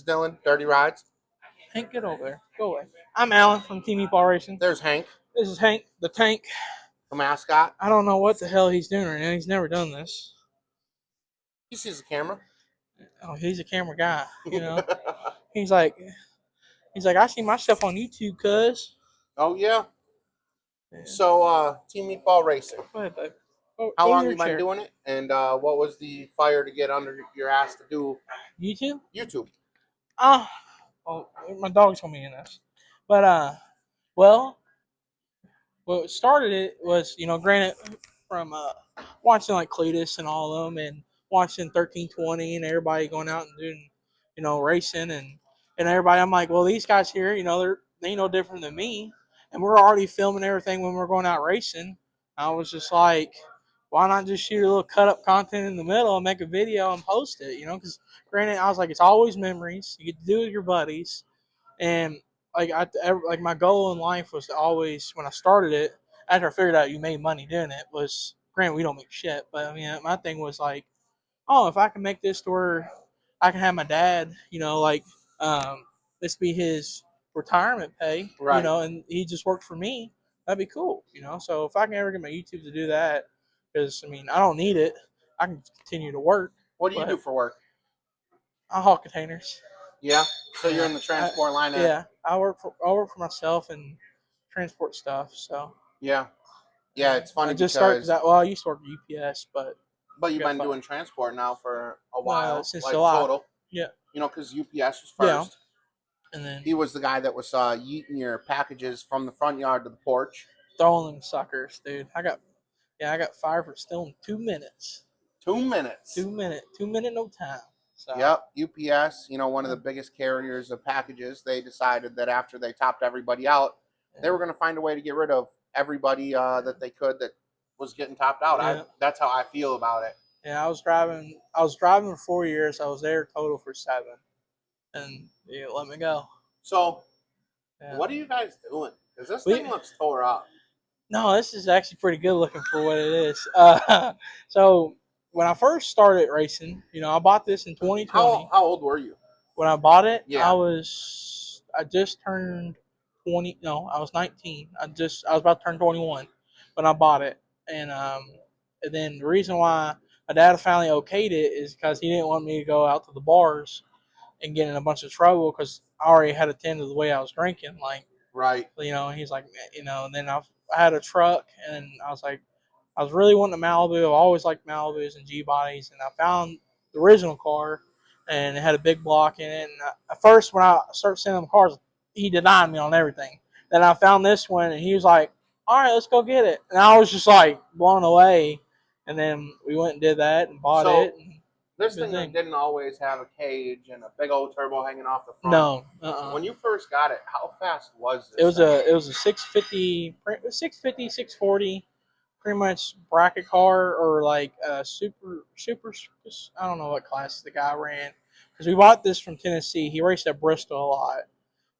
Dylan, Dirty Rides. Hank, get over there. Go away. I'm Allen from Team Meatball Racing. There's Hank, This is Hank, the tank. the mascot. I don't know what the hell he's doing right now. He's never done this. He sees the camera. Oh, he's a camera guy, you know. he's like, I see my stuff on YouTube, cuz. Oh yeah. Yeah. So, Team Meatball Racing. Go ahead, babe. How Go long to you your been chair. doing it? And what was the fire to get under your ass to do YouTube? YouTube? Oh, my dog's told me in this. But well, what started it was, granted from watching like Cletus and all of them, and watching 1320 and everybody going out and doing, racing and everybody. I'm like, well, these guys here, they no different than me, and we're already filming everything when we're going out racing. I was just like, why not just shoot a little cut up content in the middle and make a video and post it? Because granted, I was like, it's always memories you get to do with your buddies, and like my goal in life was to always, when I started it, after I figured out you made money doing it, was, granted we don't make shit, but I mean my thing was like, oh, if I can make this to where I can have my dad, um, this be his retirement pay, Right. and he just worked for me, that'd be cool. So if I can ever get my YouTube to do that, because I mean I don't need it, I can continue to work. What do you do for work? I haul containers. Yeah. So you're in the transport line. Yeah, I work for myself and transport stuff. So Yeah. Yeah, it's funny I just started because. that. Well, I used to work at UPS, but You've been doing transport now for a while, since like July. total. Yeah. Because UPS was first. Yeah. And then he was the guy that was yeeting your packages from the front yard to the porch. Throwing them suckers, dude. I got fired for stealing 2 minutes. 2 minutes. 2 minute. 2 minute no time. So. Yep, UPS, one of the biggest carriers of packages, they decided that after they topped everybody out, they were going to find a way to get rid of everybody that they could that was getting topped out. Yeah. That's how I feel about it. Yeah, I was driving for 4 years. I was there total for 7, and let me go. So, what are you guys doing? Because this thing looks tore up. No, this is actually pretty good looking for what it is. So when I first started racing, I bought this in 2020. How old were you? When I bought it, yeah. I just turned 20. No, I was 19. I was about to turn 21 when I bought it. And then the reason why my dad finally okayed it is because he didn't want me to go out to the bars and get in a bunch of trouble, because I already had attended the way I was drinking. Like, right. He's like, and then I had a truck, and I was like, I was really wanting a Malibu. I've always liked Malibus and G-bodies, and I found the original car, and it had a big block in it. And at first, when I started sending him cars, he denied me on everything. Then I found this one, and he was like, all right, let's go get it. And I was just like blown away. And then we went and did that and bought it. And this thing didn't always have a cage and a big old turbo hanging off the front. No. When you first got it, how fast was this? It was a 650, 640, pretty much bracket car, or like a super. I don't know what class the guy ran, because we bought this from Tennessee. He raced at Bristol a lot,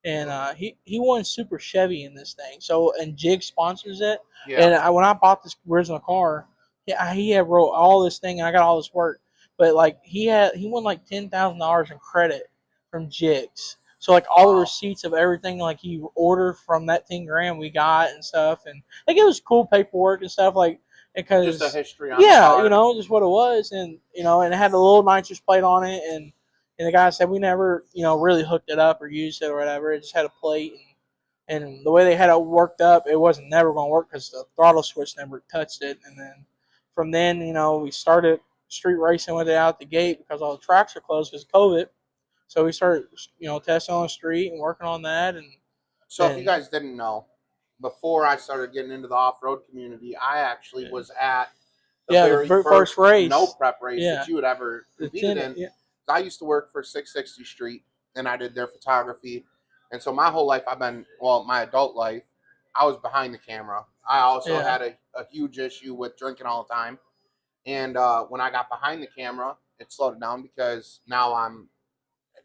and he won Super Chevy in this thing. So, and Jig sponsors it. Yeah. And when I bought this original car, he had wrote all this thing, and I got all this work. But like he won like $10,000 in credit from Jigs. So like all the receipts of everything like he ordered from that 10 grand we got and stuff, and like it was cool paperwork and stuff, like, because just a history on the car. Just what it was, and and it had a little nitrous plate on it, and the guy said we never really hooked it up or used it or whatever. It just had a plate, and the way they had it worked up, it wasn't never going to work because the throttle switch never touched it. And then from then we started street racing with it out the gate because all the tracks are closed because of COVID. So we started, testing on the street and working on that. And so, if you guys didn't know, before I started getting into the off-road community, I actually was at the very first race, no prep race that you had ever competed in. Yeah. I used to work for 660 Street, and I did their photography. And so my whole life, my adult life, I was behind the camera. I also had a huge issue with drinking all the time. And when I got behind the camera, it slowed it down because now I'm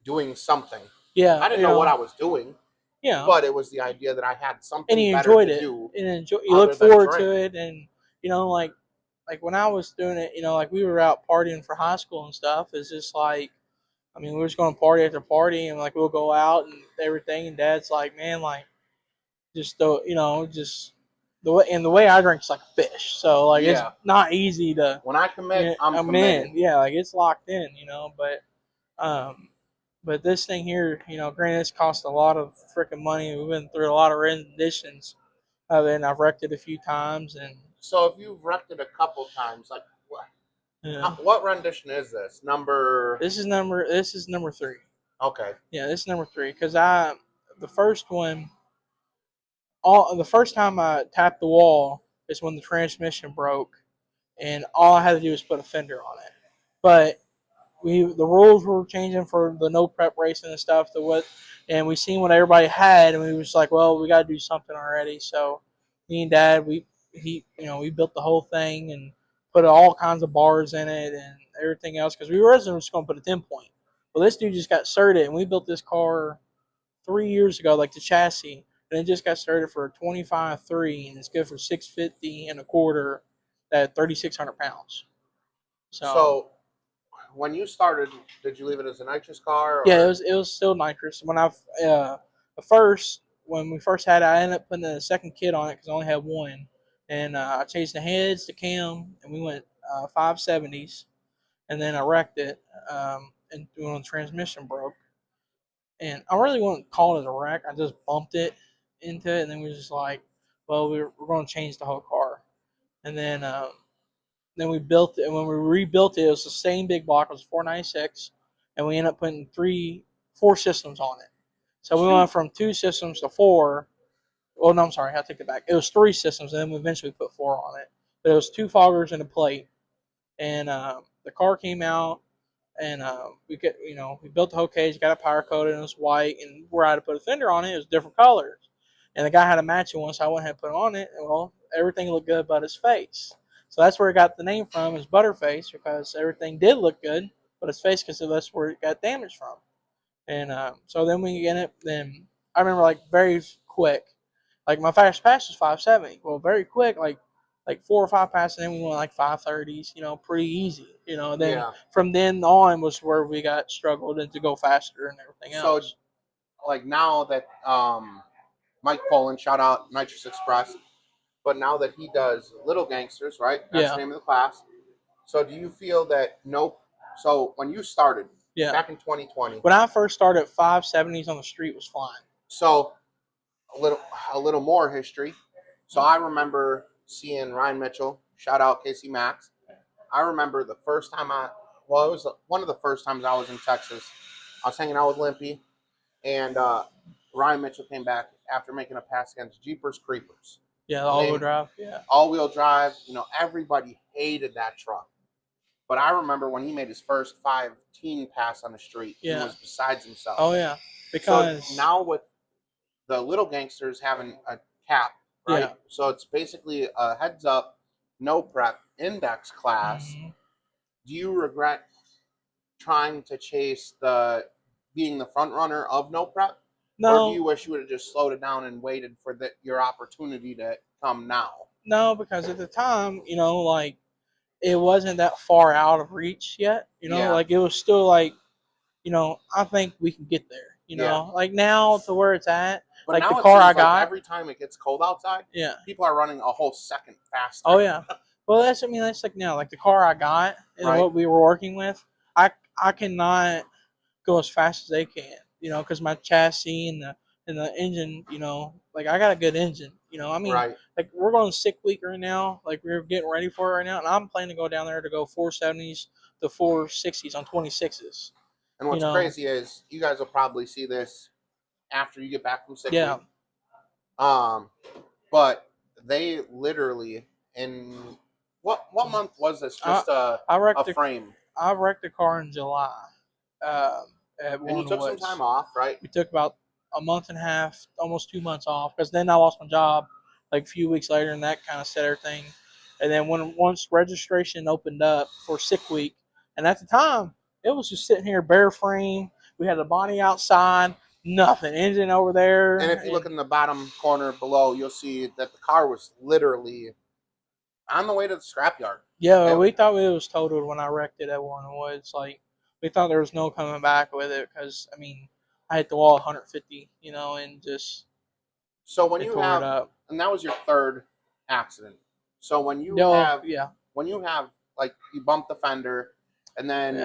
doing something. Yeah, I didn't know what I was doing. Yeah, but it was the idea that I had something. And you enjoyed it. You look forward to it, and like when I was doing it, like we were out partying for high school and stuff. It's just like I mean, we were just going party after party, and like we'll go out and everything. And Dad's like, man, like just the way I drink is like a fish. So like it's not easy to. When I commit, I'm committed. Yeah, like it's locked in, But this thing here, granted, it's cost a lot of freaking money. We've been through a lot of renditions of it, and I've wrecked it a few times. And so if you've wrecked it a couple times, like what? Yeah. What rendition is this? This is number 3. Okay. Yeah, this is number 3 because the first one, the first time I tapped the wall is when the transmission broke, and all I had to do was put a fender on it. But the rules were changing for the no prep racing and stuff. And we seen what everybody had, and we was like, well, we got to do something already. So me and Dad, we built the whole thing and put all kinds of bars in it and everything else because we were originally just going to put a 10-point. Well, this dude just got certed, and we built this car 3 years ago, like the chassis, and it just got started for a 25.3, and it's good for 650 and a quarter at 3,600 pounds. So when you started, did you leave it as a nitrous car? Or? Yeah, it was still nitrous. When we first had it, I ended up putting a second kit on it because I only had one, and I changed the heads, the cam, and we went 570s, and then I wrecked it, and when the transmission broke, and I really wouldn't call it a wreck. I just bumped it into it, and then we were just like, well, we're going to change the whole car, and then we built it, and when we rebuilt it, it was the same big block. It was 496, and we ended up putting 4 systems on it. So we went from 2 systems to 4. Well, no, I'm sorry, I take it back. It was 3 systems, and then we eventually put 4 on it. But it was 2 foggers and a plate, and the car came out, and we built the whole cage, got it powder coated, and it was white, and where I had to put a fender on it, it was different colors. And the guy had a matching one, so I went ahead and put it on it, and well, everything looked good but his face. So that's where it got the name from, is Butterface, because everything did look good, but his face, because that's where it got damaged from. And so then we get it. Then I remember, like, very quick, like my fastest pass was 570. Well, very quick, like 4 or 5 passes, and then we went like 530s. Pretty easy. Then from then on was where we got struggled and to go faster and everything else. So, like now that Mike Poland, shout out Nitrous Express. But now that he does Little Gangsters, right? That's the name of the class. So do you feel that so when you started back in 2020. When I first started, 570s on the street was flying. So a little more history. So I remember seeing Ryan Mitchell, shout out Casey Max. I remember the first time it was one of the first times I was in Texas. I was hanging out with Limpy, and Ryan Mitchell came back after making a pass against Jeepers Creepers. Yeah, the all-wheel drive. Yeah. All-wheel drive. Everybody hated that truck. But I remember when he made his first 5-teen pass on the street, he was besides himself. Oh, yeah. Because so now with the Little Gangsters having a cap, right? Yeah. So it's basically a heads-up, no prep index class. Mm-hmm. Do you regret trying to chase being the front runner of no prep? No. Or do you wish you would have just slowed it down and waited for your opportunity to come now? No, because at the time, like, it wasn't that far out of reach yet. Like, it was still like, I think we can get there. Like now to where it's at. But like now the car I got. Like every time it gets cold outside, people are running a whole second faster. Oh yeah. Well, that's like now, like the car I got and what we were working with. I cannot go as fast as they can. Because my chassis and the engine, like I got a good engine. Like we're going 6 week right now. Like we're getting ready for it right now, and I'm planning to go down there to go 470s to 460s on 26s. And what's crazy is you guys will probably see this after you get back from 6 week. But they literally in what month was this? Just a frame. I wrecked the car in July. And you took some time off, right? We took about a month and a half, almost 2 months off, because then I lost my job like a few weeks later, and that kind of set everything. And then once registration opened up for 6 week, and at the time it was just sitting here bare frame. We had the body outside, nothing, engine over there. And if you look in the bottom corner below, you'll see that the car was literally on the way to the scrapyard. Yeah, we thought it was totaled when I wrecked it at Warren Woods. Like, we thought there was no coming back with it because I mean I hit the wall 150, and just so when you have, and that was your third accident. So when you have like you bumped the fender, and then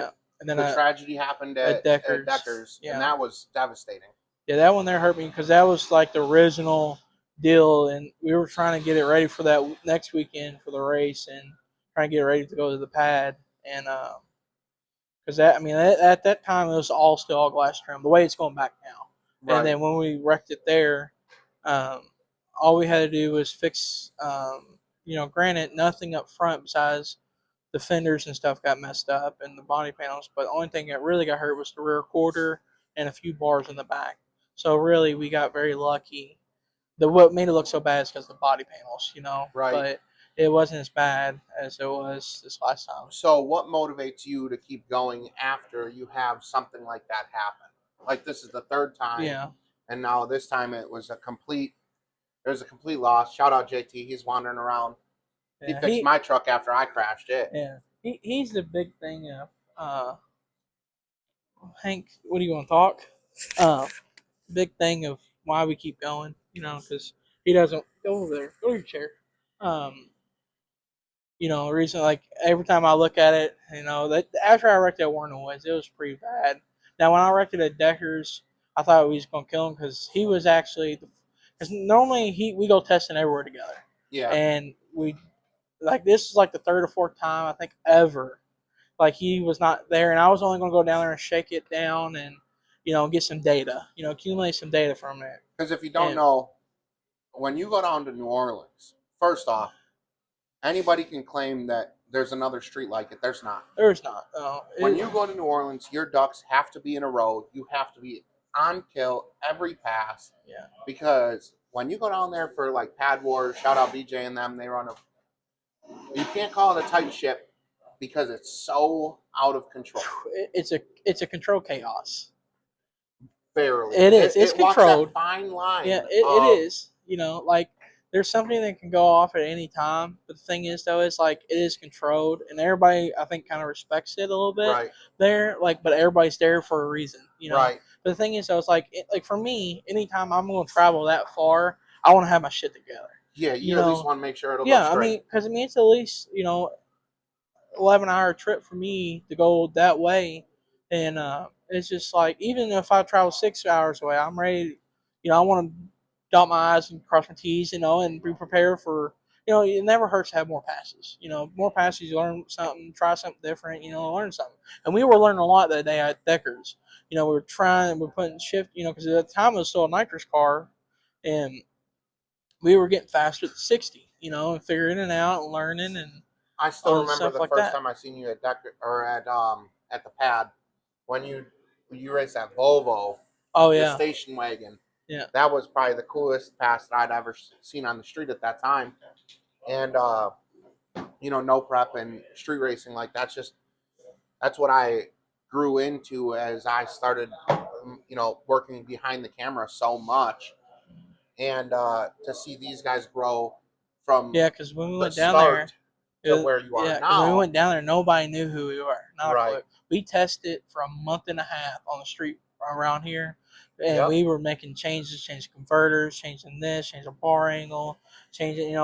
the tragedy happened at Deckers, and that was devastating. Yeah, that one there hurt me because that was like the original deal, and we were trying to get it ready for that next weekend for the race, and trying to get it ready to go to the pad, and because at that time it was all still all glass trim, the way it's going back now. Right. And then when we wrecked it there, all we had to do was fix, granted, nothing up front besides the fenders and stuff got messed up and the body panels, but the only thing that really got hurt was the rear quarter and a few bars in the back. So really, we got very lucky. What made it look so bad is because of the body panels, Right. But it wasn't as bad as it was this last time. So what motivates you to keep going after you have something like that happen? Like this is the third time. Yeah. And now this time it was a complete loss. Shout out JT. He's wandering around. Yeah, he fixed my truck after I crashed it. Yeah. He's the big thing of Hank, what do you want to talk? Big thing of why we keep going, because he doesn't go over there. Go to your chair. Reason like every time I look at it, that after I wrecked at Warner Woods, it was pretty bad. Now when I wrecked it at Deckers, I thought we was gonna kill him because he was actually, because normally we go testing everywhere together. Yeah. And this is like the third or fourth time I think ever, like he was not there, and I was only gonna go down there and shake it down and get some data, accumulate some data from it. Because if you don't know, when you go down to New Orleans, first off, anybody can claim that there's another street like it. There's not. There's not. When you go to New Orleans, your ducks have to be in a row. You have to be on kill every pass. Yeah. Because when you go down there for like pad wars, shout out BJ and them, they run you can't call it a tight ship because it's so out of control. It's a control chaos. Barely. It is. It's controlled. Walks that fine line. Yeah, it is. Like there's something that can go off at any time. But the thing is, though, it's like it is controlled, and everybody I think kind of respects it a little bit there. Like, but everybody's there for a reason, Right. But the thing is, though, it's like for me, anytime I'm going to travel that far, I want to have my shit together. Yeah, you at least want to make sure it'll go straight. because it's at least 11-hour trip for me to go that way, and it's just like even if I travel 6 hours away, I'm ready. I want to dot my I's and cross my T's, and be prepared for. It never hurts to have more passes. More passes, you learn something, try something different. Learn something. And we were learning a lot that day at Deckers. We're putting shift. Because at the time it was still a nitrous car, and we were getting faster at 60. And figuring it out and learning and. I still remember the first time I seen you at Decker or at the pad when you raced that Volvo. Oh yeah. The station wagon. Yeah. That was probably the coolest pass that I'd ever seen on the street at that time. And no prep and street racing, like that's what I grew into as I started working behind the camera so much. And to see these guys grow from because when we went down there to where you are now. When we went down there, nobody knew who we were. Not right. a clue. We tested for a month and a half on the street around here, and we were making changes, changing converters, changing this, changing bar angle, changing,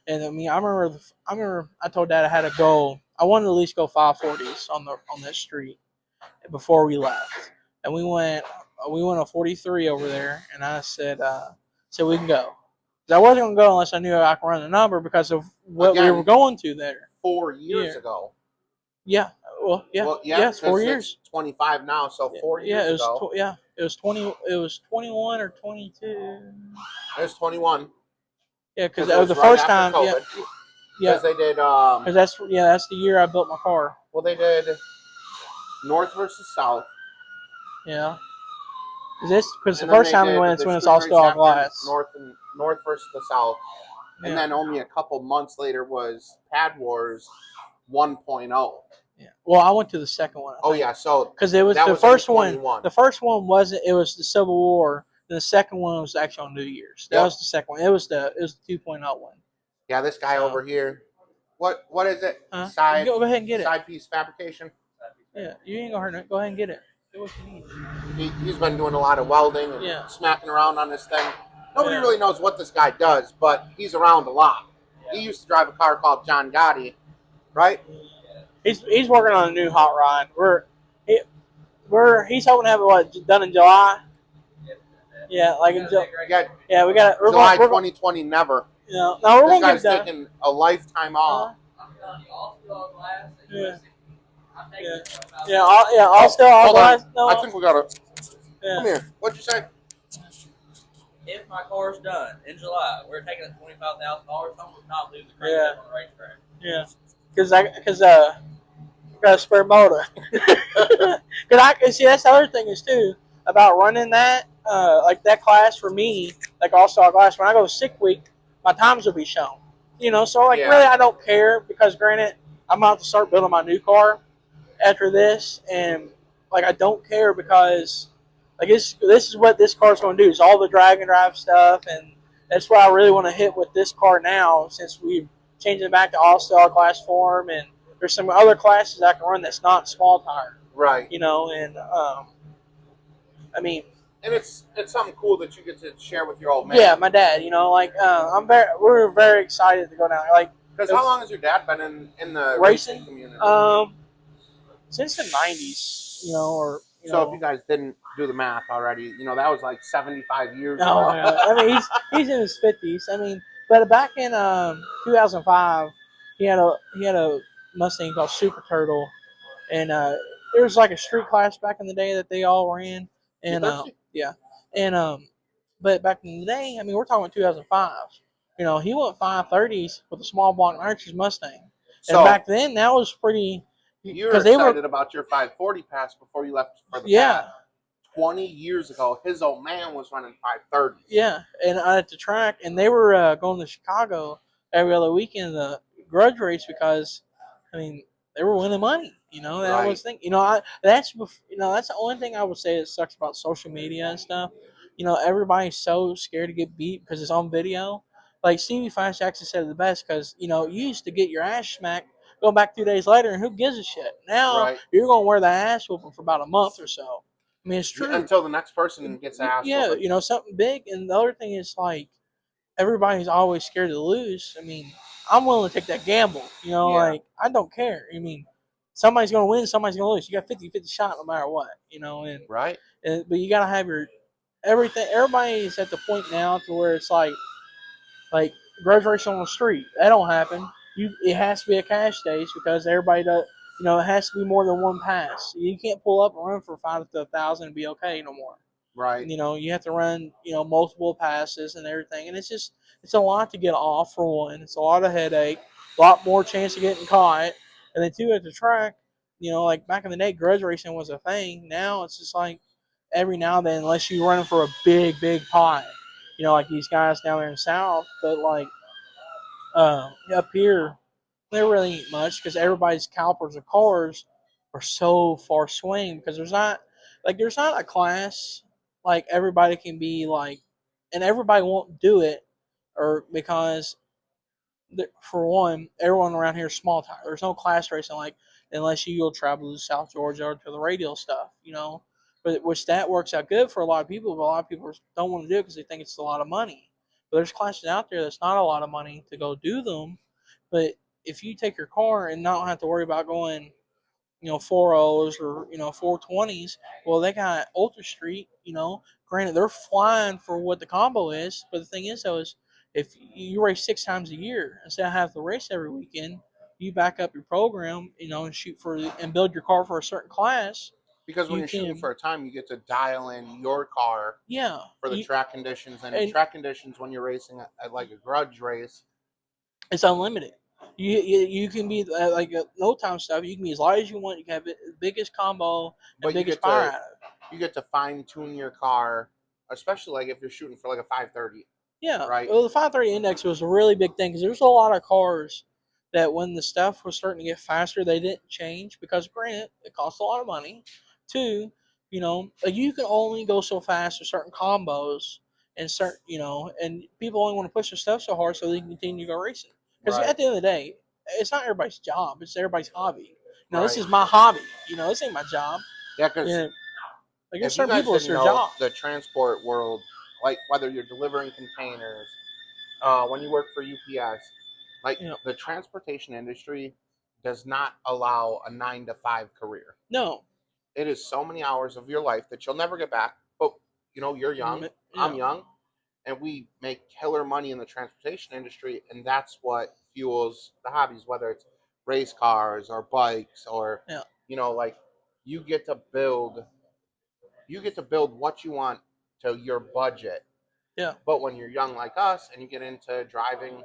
And I remember I told Dad I had a goal. I wanted to at least go 540s on this street before we left, and we went a 43 over there, and I said we can go. I wasn't going to go unless I knew I could run the number because of what we were going to there. 4 years ago. Yeah. Well, yeah. Well, yes, 4 years. 25 now, so 4 years ago. It was 20. It was 21 or 22. It was 21. Yeah, because that was the first time. COVID. Yeah. Because they did. Because that's the year I built my car. Well, they did North versus South. Yeah. Because the first time we went, when it's all still all glass. North versus the South, and then only a couple months later was Pad Wars 1.0. Yeah. Well, I went to the second one. So because it was the first one. The first one wasn't. It was the Civil War. And the second one was actually on New Year's. That was the second one. It was the 2.0 one. Yeah, this guy over here. What is it? Go ahead and get Side piece fabrication. Yeah, you ain't gonna hurt it. Go ahead and get it. Do what you need. He's been doing a lot of welding and smacking around on this thing. Nobody really knows what this guy does, but he's around a lot. He used to drive a car called John Gotti, right? He's working on a new hot rod. He's hoping to have it done in July. Yeah, like in July. Yeah, we got July 2020. Never. Yeah, no, we're this gonna guy's taking a lifetime off. Yeah. All glass. No. I think we got it. Yeah. Come here. What'd you say? If my car's done in July, we're taking $25,000 home. We're not losing the race on the racetrack. Yeah, because got a spare motor. Because see, that's the other thing is too about running that like that class for me, like all-star class. When I go sick week, my times will be shown. So like really, I don't care because granted, I'm about to start building my new car after this, and like I don't care because like this is what this car's going to do. Is all the drag and drive stuff, and that's what I really want to hit with this car now since we've changed it back to all-star class form, and there's some other classes I can run that's not small tire. Right. And I mean. And it's something cool that you get to share with your old man. Yeah, my dad. We're very excited to go down. Like, because how long has your dad been in the racing community? Since the '90s. So if you guys didn't do the math already, that was like 75 years ago. I mean, he's in his 50s. I mean, but back in 2005, he had a Mustang called Super Turtle, and there was like a street class back in the day that they all ran, and but back in the day, I mean, we're talking 2005. He went 530s with a small block nitrous Mustang, and back then that was pretty. You were excited about your 540 pass before you left for the pad. 20 years ago, his old man was running 530s. Yeah, and at the track, and they were going to Chicago every other weekend the grudge race because, I mean, they were winning money. That was thing. That's the only thing I would say that sucks about social media and stuff. Everybody's so scared to get beat because it's on video. Like Stevie Fast Jackson said it the best because you used to get your ass smacked. Go back 2 days later, and who gives a shit? Now you're gonna wear the ass whooping for about a month or so. I mean, it's true. Until the next person gets ass. Yeah, something big. And the other thing is like everybody's always scared to lose. I mean, I'm willing to take that gamble. Like I don't care. I mean, somebody's gonna win, somebody's gonna lose. You got 50-50 shot no matter what. And but you gotta have your everything. Everybody's at the point now to where it's like grudge racing on the street. That don't happen. It has to be a cash stage because everybody does. It has to be more than one pass. You can't pull up and run for 5 to 1,000 and be okay no more. Right. You have to run, multiple passes and everything, and it's a lot to get off for one. It's a lot of headache, a lot more chance of getting caught, and then two at the track. Like back in the day, grudge racing was a thing. Now it's just like every now and then, unless you're running for a big pot. Like these guys down there in the South, but like up here, there really ain't much because everybody's calipers of cars are so far swing because there's not a class like everybody can be like, and everybody won't do it, or because for one, everyone around here is small tire. There's no class racing like unless you go travel to South Georgia or to the radial stuff, But which that works out good for a lot of people, but a lot of people don't want to do it because they think it's a lot of money. But there's classes out there that's not a lot of money to go do them. But if you take your car and not have to worry about going, 4.0s or 420s, well, they got Ultra Street. Granted, they're flying for what the combo is, but the thing is, though, is if you race 6 times a year instead of have to race every weekend, you back up your program, and shoot for and build your car for a certain class. Because when you're shooting for a time, you get to dial in your car for the track conditions. And track conditions when you're racing at like a grudge race, it's unlimited. You can be like no time stuff. You can be as light as you want. You can have the biggest combo, the biggest power out of it. You get to fine tune your car, especially like if you're shooting for like a 530. Yeah, right. Well, the 530 index was a really big thing because there's a lot of cars that when the stuff was starting to get faster, they didn't change because granted, it costs a lot of money. Two, like you can only go so fast with certain combos and and people only want to push their stuff so hard so they can continue to go racing. Because at the end of the day, it's not everybody's job; it's everybody's hobby. No, this is my hobby. This ain't my job. Yeah, because like there's certain people it's their job. The transport world, like whether you're delivering containers, when you work for UPS, like the transportation industry does not allow a 9-to-5 career. No. It is so many hours of your life that you'll never get back. But you're young, I'm young, and we make killer money in the transportation industry, and that's what fuels the hobbies, whether it's race cars or bikes or like you get to build what you want to your budget. Yeah. But when you're young like us and you get into driving,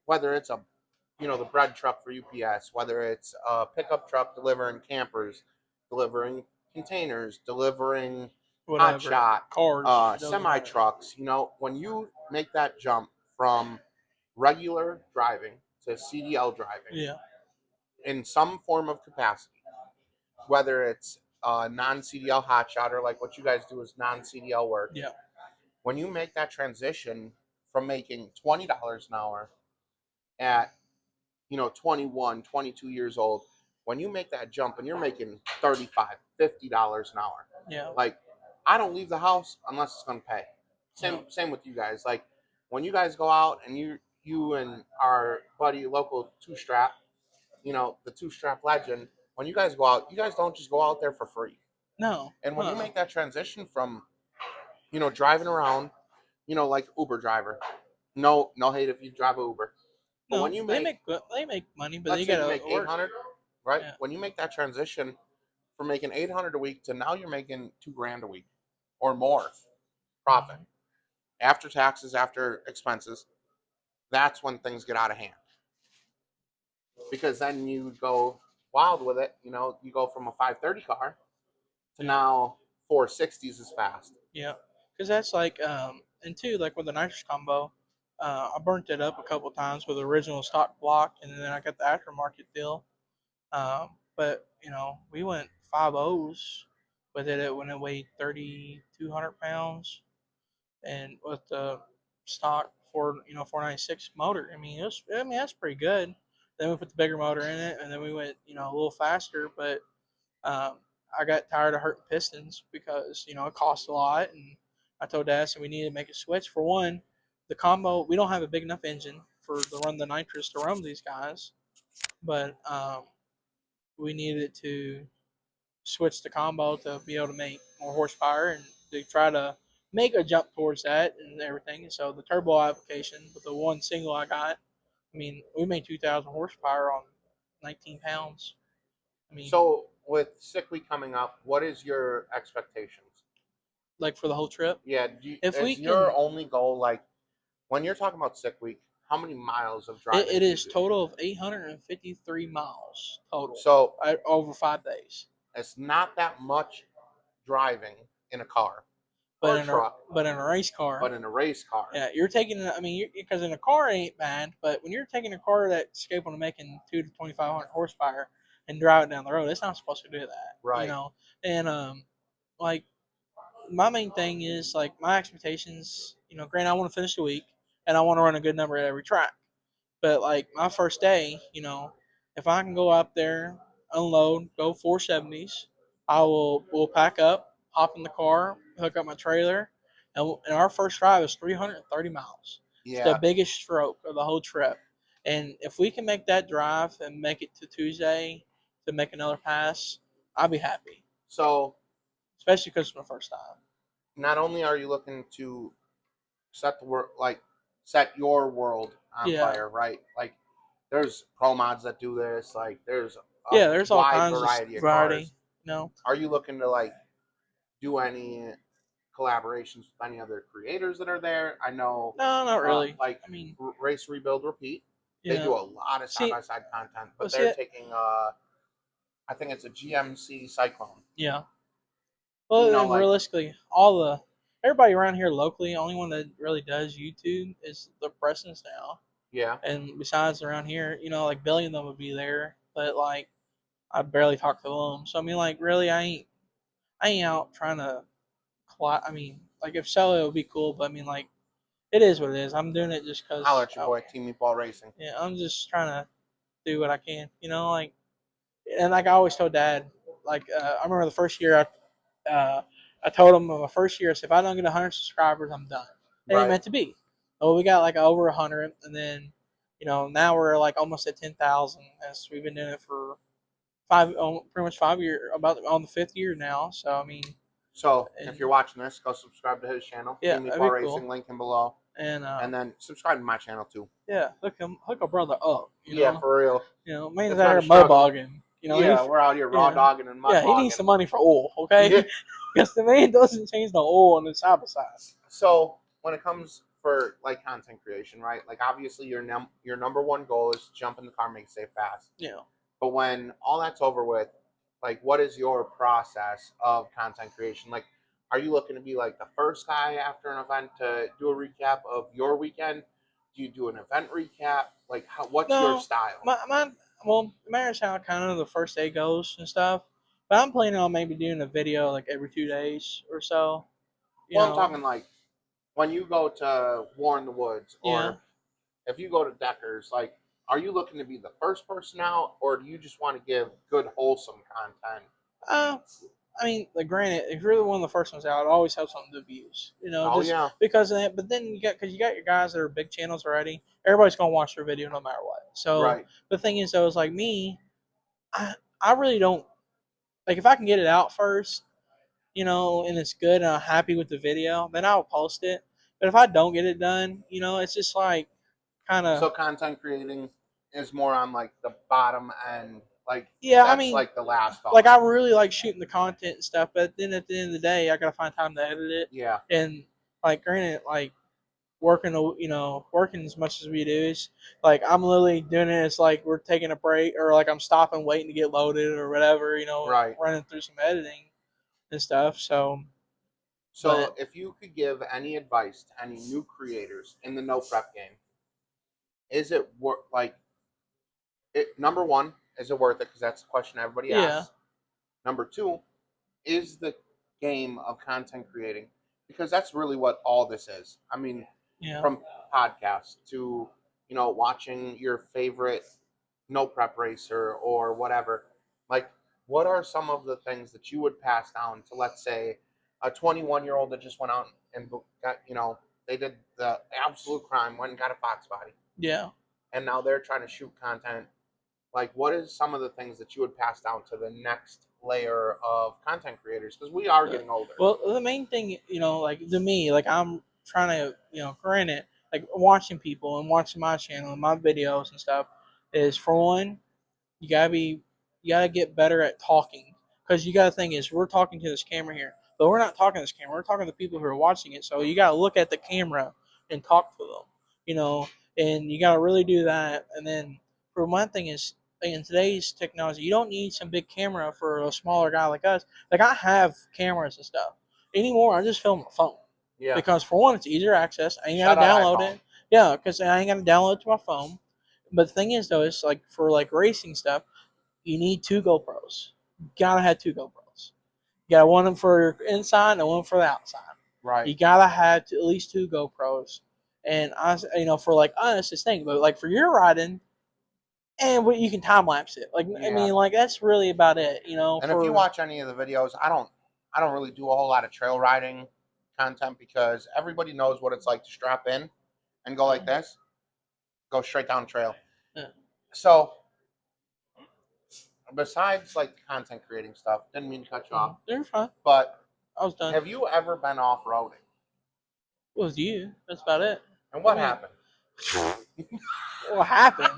whether it's the bread truck for UPS, whether it's a pickup truck delivering campers, delivering containers, delivering hotshot cars, semi trucks, when you make that jump from regular driving to CDL driving, in some form of capacity, whether it's non-CDL hotshot or like what you guys do is non-CDL work. Yeah. When you make that transition from making $20 an hour at 21, 22 years old, when you make that jump and you're making $35, $50 an hour. Yeah. Like, I don't leave the house unless it's going to pay. Same with you guys. Like, when you guys go out and you and our buddy, local two-strap, the two-strap legend, when you guys go out, you guys don't just go out there for free. No. And when you make that transition from, driving around, like Uber driver, no hate if you drive Uber. But when you they make money, but let's you say gotta you make work. 800, right? Yeah. When you make that transition from making 800 a week to now you're making $2,000 a week or more profit after taxes, after expenses, that's when things get out of hand. Because then you go wild with it. You go from a 530 car to now 460s is fast. Yeah, because that's like, and two, like with the nitrous combo, I burnt it up a couple times with the original stock block, and then I got the aftermarket deal. But we went 5.0s with it when it weighed 3,200 pounds, and with the stock 496 motor. I mean, that's pretty good. Then we put the bigger motor in it, and then we went a little faster, but I got tired of hurting pistons because it cost a lot, and I told Dad we needed to make a switch. For one, the combo, we don't have a big enough engine to run the nitrous to run these guys, but we needed to switch the combo to be able to make more horsepower and to try to make a jump towards that and everything. And so the turbo application with the one single I got, I mean, we made 2,000 horsepower on 19 pounds. I mean, so with Sick Week coming up, what is your expectations? Like for the whole trip? Yeah. Your only goal, like when you're talking about Sick Week, how many miles of driving? It is total of 853 miles total. So over 5 days. It's not that much driving in a car. But in a race car. But in a race car. Yeah, you're taking. I mean, because in a car it ain't bad, but when you're taking a car that's capable of making 2,000 to 2,500 horsepower and driving down the road, it's not supposed to do that. Right. And like my main thing is like my expectations. Granted, I want to finish the week and I want to run a good number at every track. But like my first day, if I can go out there, unload, go 470s, we'll pack up, hop in the car, hook up my trailer, and our first drive is 330 miles. Yeah. It's the biggest stroke of the whole trip. And if we can make that drive and make it to Tuesday to make another pass, I'll be happy. So, especially because it's my first time. Not only are you looking to set your world on fire, right? Like, there's pro mods that do this. Like, there's there's all kinds of variety. Are you looking to do any collaborations with any other creators that are there? I know. No, not really. Race Rebuild Repeat. They do a lot of side-by-side content, but they're taking I think it's a GMC Cyclone. Yeah. Well, realistically, everybody around here locally, only one that really does YouTube is the Prestons now. Yeah. And besides around here, like Billy and them would be there, but I barely talk to them. So I mean, really, I ain't out trying to. If so, it would be cool, but I mean, it is what it is. I'm doing it just because. I'll let your boy Team Meatball Racing. Yeah, I'm just trying to do what I can. and like I always told Dad, like I remember the first year I told him my first year, I said, if I don't get 100 subscribers, I'm done. It ain't meant to be. Well, we got like over 100, and then now we're like almost at 10,000 as we've been doing it for pretty much 5 years, about on the 5th year now. So I mean, if you're watching this, go subscribe to his channel. Yeah, Amy Bar Racing, link in below, and then subscribe to my channel too. Yeah, hook a brother up. Yeah, for real. Man's out here mud bogging. We're out here raw dogging and mud bogging. Yeah, he needs some money for oil, okay? Because the man doesn't change the oil on the side by side. So when it comes for like content creation, right? Like obviously your number one goal is to jump in the car, make it safe, fast. Yeah. But when all that's over with, like what is your process of content creation? Like, are you looking to be like the first guy after an event to do a recap of your weekend? Do you do an event recap? Like, what's your style? Well, it matters how kind of the first day goes and stuff. But I'm planning on maybe doing a video like every 2 days or so. I'm talking like when you go to War in the Woods, or if you go to Deckers, like, are you looking to be the first person out, or do you just want to give good, wholesome content? I mean, like, granted, if you're one of the first ones out, it always helps on the views, because of that. But then you got your guys that are big channels already. Everybody's gonna watch their video no matter what. So the thing is, though, is like me, I really don't like if I can get it out first, and it's good and I'm happy with the video, then I'll post it. But if I don't get it done, it's just like kind of. So content creating is more on like the bottom end. Like, I mean, like the last like I really like shooting the content and stuff, but then at the end of the day, I gotta find time to edit it. Yeah. And like, granted, like working as much as we do is like I'm literally doing it. It's like we're taking a break, or like I'm stopping, waiting to get loaded, or whatever. Running through some editing and stuff. So if you could give any advice to any new creators in the no prep game, is it number one? Is it worth it? Because that's the question everybody asks. Number two, is the game of content creating, because that's really what all this is. I mean, from podcasts to, watching your favorite no prep racer or whatever. Like, what are some of the things that you would pass down to, let's say, a 21-year-old that just went out and got, they did the absolute crime, went and got a Fox body. Yeah. And now they're trying to shoot content. Like, what is some of the things that you would pass down to the next layer of content creators? Because we are getting older. Well, the main thing, like to me, like I'm trying to, granted, like watching people and watching my channel and my videos and stuff is, for one, you gotta get better at talking, because you gotta think is we're talking to this camera here, but we're not talking to this camera. We're talking to the people who are watching it. So you gotta look at the camera and talk to them, and you gotta really do that. And then for one thing is, in today's technology, you don't need some big camera for a smaller guy like us. Like, I have cameras and stuff. Anymore, I just film my phone. Yeah. Because for one, it's easier access. I ain't got to download it. Yeah, because I ain't got to download it to my phone. But the thing is, though, it's like for like racing stuff, you need 2 GoPros. You gotta have 2 GoPros. You got one for inside and one for the outside. Right. You gotta have at least 2 GoPros. And for like us, it's thing. But like for your riding, and you can time lapse it. Like, I mean, like that's really about it, And if you watch any of the videos, I don't really do a whole lot of trail riding content, because everybody knows what it's like to strap in and go like this, go straight down trail. Yeah. So besides like content creating stuff, didn't mean to cut you off. You're fine. But I was done. Have you ever been off roading? It was you. That's about it. And what happened? What happened?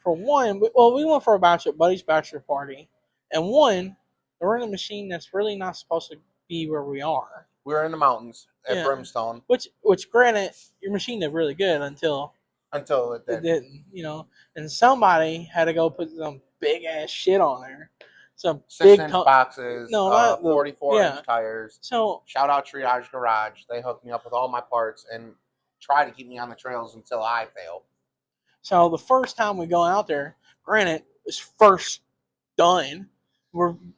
For one, we went for a buddy's bachelor party, and we're in a machine that's really not supposed to be where we are. We were in the mountains at Brimstone. Which, granted, your machine did really good until it didn't, And somebody had to go put some big ass shit on there. Some 6-inch boxes, 44-inch tires. So shout out Triage Garage. They hooked me up with all my parts and try to keep me on the trails until I fail. So the first time we go out there, granted, it's first done.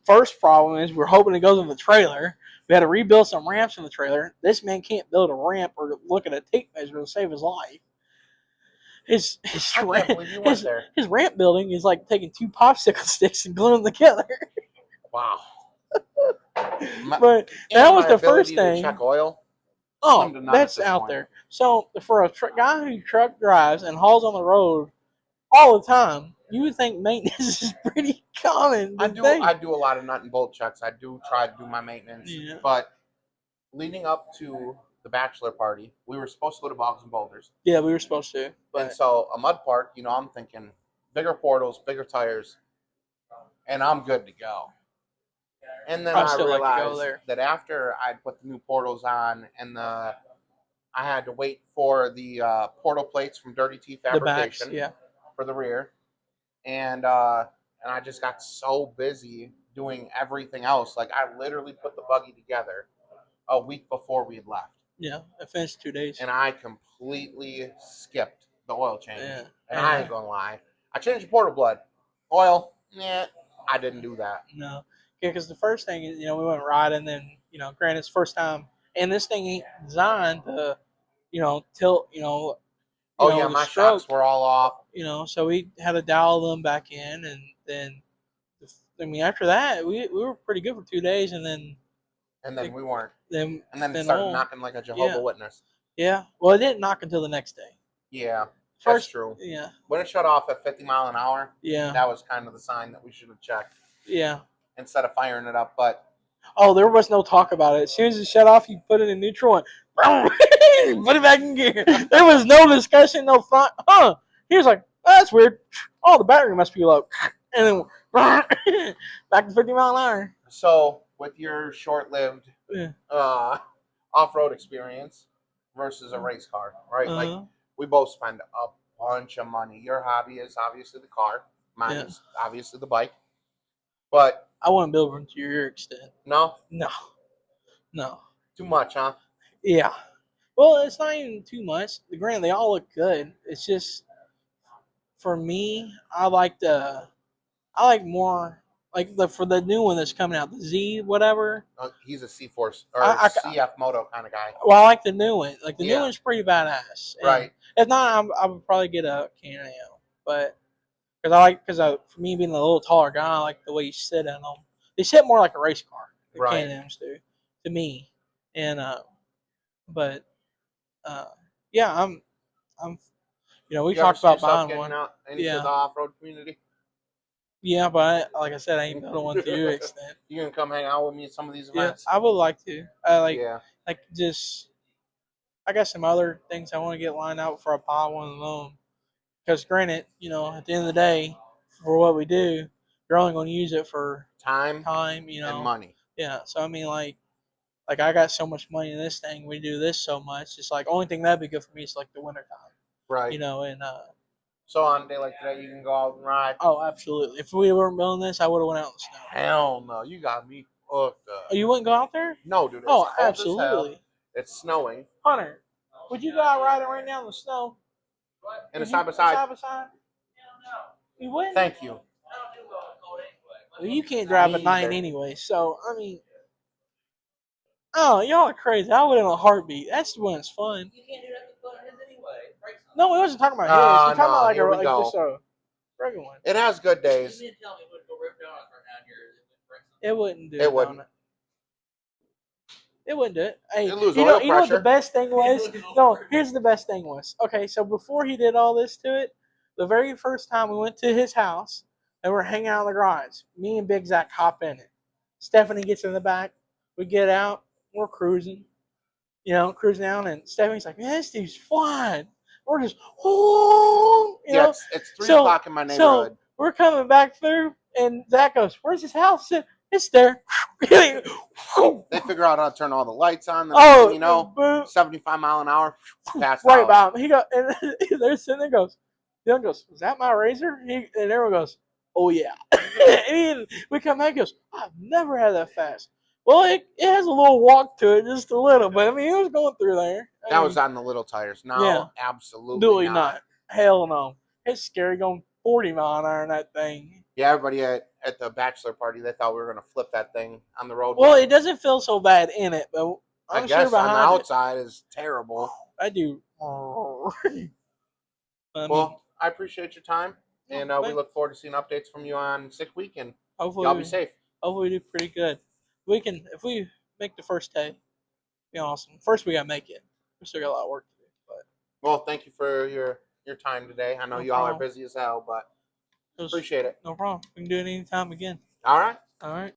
First problem is we're hoping it goes in the trailer. We had to rebuild some ramps in the trailer. This man can't build a ramp or look at a tape measure to save his life. his I can't believe you went there. His ramp building is like taking 2 popsicle sticks and gluing them together. Wow. But that was the first thing. To check oil. Oh, that's out there. So for a guy who truck drives and hauls on the road all the time, you would think maintenance is pretty common. I do a lot of nut and bolt checks. I do try to do my maintenance. Yeah. But leading up to the bachelor party, we were supposed to go to Bogs and Boulders. Yeah, we were supposed to. And so a mud park, I'm thinking bigger portals, bigger tires, and I'm good to go. And then I realized that after I'd put the new portals on and I had to wait for the portal plates from Dirty T Fabrication for the rear. And I just got so busy doing everything else. Like, I literally put the buggy together a week before we had left. Yeah, I finished 2 days. And I completely skipped the oil change. Yeah. And I ain't going to lie. I changed the portal blood. Oil, I didn't do that. No. Yeah, because the first thing is, we went riding, then, granted, it's first time, and this thing ain't designed to, tilt, my shocks were all off. So we had to dial them back in, and then, after that, we were pretty good for 2 days, and then we weren't. And then it started knocking like a Jehovah's Witness. Yeah. Well, it didn't knock until the next day. Yeah. That's true. Yeah. When it shut off at 50 mile an hour, yeah, that was kind of the sign that we should have checked. Yeah. Instead of firing it up, but there was no talk about it. As soon as it shut off, you put it in neutral and put it back in gear. There was no discussion, no thought. He was like, oh, that's weird. Oh, the battery must be low. And then back to 50 mile an hour. So, with your short-lived off-road experience versus a race car, right? Like, we both spend a bunch of money. Your hobby is obviously the car. Mine is obviously the bike. But I wouldn't build one to your extent. No? No. Too much, huh? Yeah. Well, it's not even too much. Granted, they all look good. It's just, for me, I like more, for the new one that's coming out, the Z whatever. He's a C-Force or CF Moto kind of guy. Well, I like the new one. Like, the new one's pretty badass. And right. If not, I would probably get a Can-Am. But because for me being a little taller guy, I like the way you sit in them. They sit more like a race car. The Can-Ams do, to me. And I'm we talked about buying one. Into the off-road community. Yeah, but like I said, I ain't building one to your extent. You gonna come hang out with me at some of these events? Yeah, I would like to. I got some other things I want to get lined out before I buy one of them. Because granted, at the end of the day, for what we do, you're only going to use it for time, and money. Yeah. So I mean, like I got so much money in this thing. We do this so much. It's like only thing that'd be good for me is like the winter time. Right. And so on a day like today, you can go out and ride. Oh, absolutely. If we weren't building this, I would have went out in the snow. Hell no, you got me hooked up. Oh, you wouldn't go out there? No, dude. Oh, absolutely. It's snowing. Hunter, would you go out riding right now in the snow? In a side by side? Side by side? You wouldn't? Thank you. Well, you can't drive at night anyway, so I mean, y'all are crazy. I would in a heartbeat. That's when it's fun. You can't do that with fun anyway. No, we wasn't talking about his. We're talking about just a regular one. It has good days. You didn't tell me it would go rip down right down here. It wouldn't do it. It wouldn't. It wouldn't do it. Hey, you know what the best thing was? No, here's the best thing was. Okay, so before he did all this to it, the very first time we went to his house and we're hanging out in the garage, me and Big Zach hop in it. Stephanie gets in the back. We get out. We're cruising. Cruising down, and Stephanie's like, man, this dude's flying. We're just, it's 3 o'clock in my neighborhood. So we're coming back through, and Zach goes, where's his house? It's there. They figure out how to turn all the lights on. Then 75 mile an hour. Passed right out. about him. He goes, and they're sitting there. Dylan goes, was that my razor? And everyone goes, oh yeah. And we come back. He goes, I've never had that fast. Well, it has a little walk to it, just a little, but I mean, it was going through there. That was on the little tires. No, absolutely not. Hell no. It's scary going 40 mile an hour in that thing. Yeah, everybody at the bachelor party, they thought we were going to flip that thing on the road. Well, it doesn't feel so bad in it, but I guess on the outside is terrible. I do. Well, I appreciate your time, and we look forward to seeing updates from you on Sick Week, and y'all be safe. Hopefully, we do pretty good. If we make the first day, be awesome. First, we gotta make it. We still got a lot of work to do. But well, thank you for your time today. I know y'all are busy as hell, but appreciate it. No problem. We can do it anytime again. All right. All right.